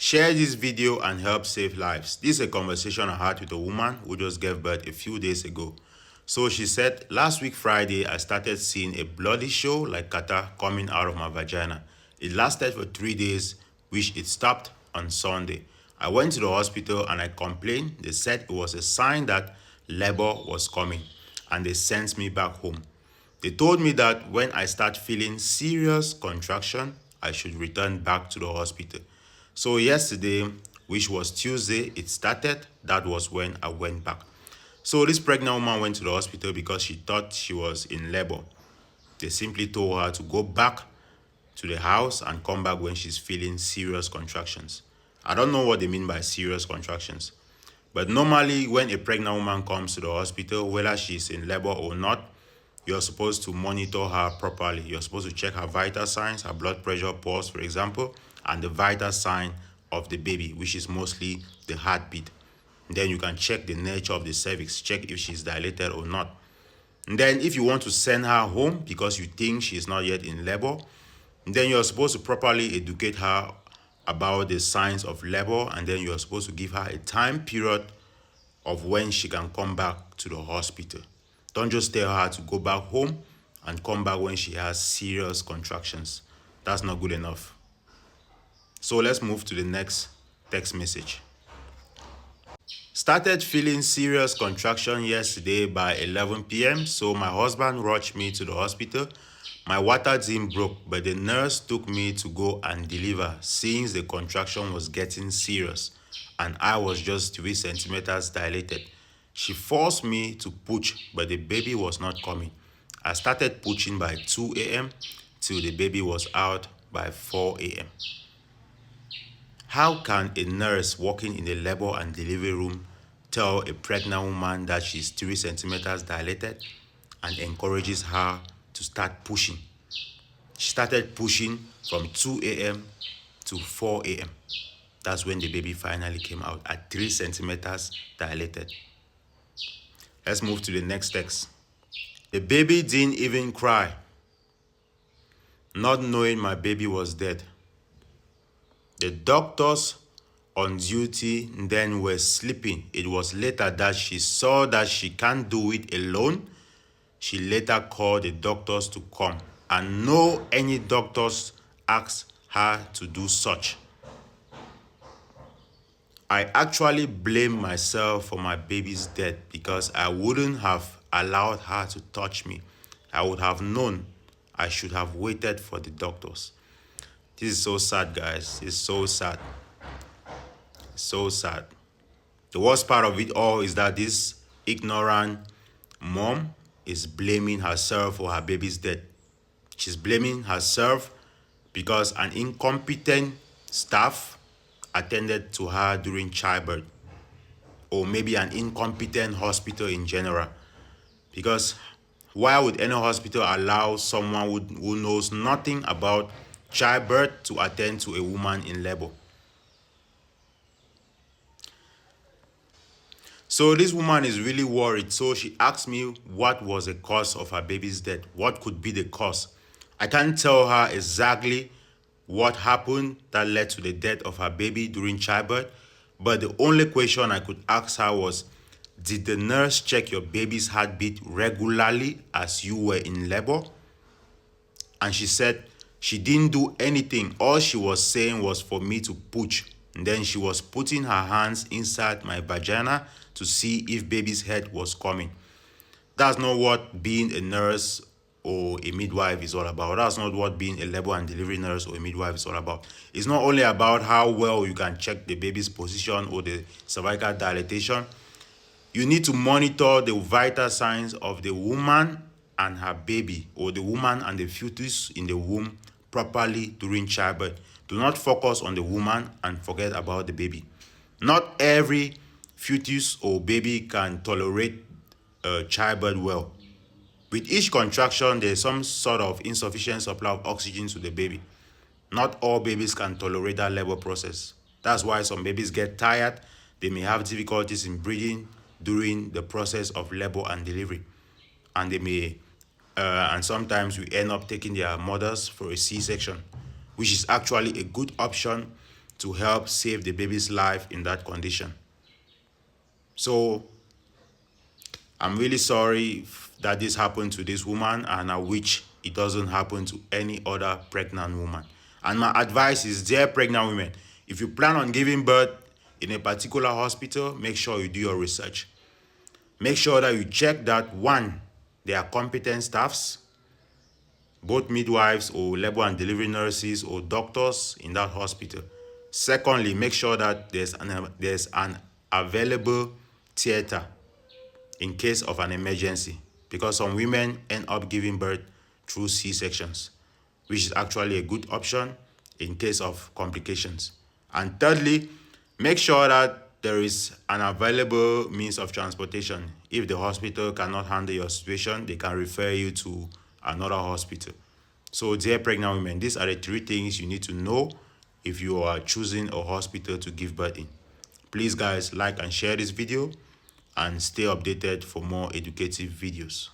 Share this video and help save lives. This is a conversation I had with a woman who just gave birth a few days ago. So she said, last week Friday, I started seeing a bloody show like catarrh coming out of my vagina. It lasted for 3 days, which it stopped on Sunday. I went to the hospital and I complained. They said it was a sign that labor was coming, and they sent me back home. They told me that when I start feeling serious contraction, I should return back to the hospital. So yesterday, which was Tuesday, it started. That was when I went back. So this pregnant woman went to the hospital because she thought she was in labor. They simply told her to go back to the house and come back when she's feeling serious contractions. I don't know what they mean by serious contractions. But normally when a pregnant woman comes to the hospital, whether she's in labor or not, you're supposed to monitor her properly. You're supposed to check her vital signs, her blood pressure, pulse, for example, and the vital sign of the baby, which is mostly the heartbeat. And then you can check the nature of the cervix, check if she's dilated or not. And then if you want to send her home because you think she's not yet in labor, then you're supposed to properly educate her about the signs of labor, and then you're supposed to give her a time period of when she can come back to the hospital. Don't just tell her to go back home and come back when she has serious contractions. That's not good enough. So let's move to the next text message. Started feeling serious contraction yesterday by 11 p.m. So my husband rushed me to the hospital. My water didn't broke, but the nurse took me to go and deliver since the contraction was getting serious and I was just 3 centimeters dilated. She forced me to push, but the baby was not coming. I started pushing by 2 a.m. till the baby was out by 4 a.m. How can a nurse working in the labor and delivery room tell a pregnant woman that she's 3 centimeters dilated and encourages her to start pushing? She started pushing from 2 a.m. to 4 a.m. That's when the baby finally came out at 3 centimeters dilated. Let's move to the next text. The baby didn't even cry, not knowing my baby was dead. The doctors on duty then were sleeping. It was later that she saw that she can't do it alone. She later called the doctors to come, and no any doctors asked her to do such. I actually blame myself for my baby's death because I wouldn't have allowed her to touch me. I would have known. I should have waited for the doctors. This is so sad, guys. It's so sad. It's so sad. The worst part of it all is that this ignorant mom is blaming herself for her baby's death. She's blaming herself because an incompetent staff attended to her during childbirth, or maybe an incompetent hospital in general. Because why would any hospital allow someone who knows nothing about childbirth to attend to a woman in labor? So this woman is really worried. So she asked me what was the cause of her baby's death. What could be the cause? I can't tell her exactly what happened that led to the death of her baby during childbirth, but the only question I could ask her was, did the nurse check your baby's heartbeat regularly as you were in labor? And she said she didn't do anything. All she was saying was for me to push. And then she was putting her hands inside my vagina to see if baby's head was coming. That's not what being a nurse or a midwife is all about. That's not what being a labor and delivery nurse or a midwife is all about. It's not only about how well you can check the baby's position or the cervical dilatation. You need to monitor the vital signs of the woman and her baby, or the woman and the fetus in the womb, properly during childbirth. Do not focus on the woman and forget about the baby. Not every fetus or baby can tolerate childbirth well. With each contraction, there is some sort of insufficient supply of oxygen to the baby. Not all babies can tolerate that labor process. That's why some babies get tired. They may have difficulties in breathing during the process of labor and delivery. And they may, and sometimes we end up taking their mothers for a C-section, which is actually a good option to help save the baby's life in that condition. So I'm really sorry that this happened to this woman, and I wish it doesn't happen to any other pregnant woman. And my advice is, dear pregnant women, if you plan on giving birth in a particular hospital, make sure you do your research. Make sure that you check that, one, there are competent staffs, both midwives or labor and delivery nurses or doctors in that hospital. Secondly, make sure that there's an available theater in case of an emergency, because some women end up giving birth through C-sections, which is actually a good option in case of complications. And thirdly, make sure that there is an available means of transportation. If the hospital cannot handle your situation, they can refer you to another hospital. So dear pregnant women, these are the 3 things you need to know if you are choosing a hospital to give birth in. Please guys, like and share this video and stay updated for more educative videos.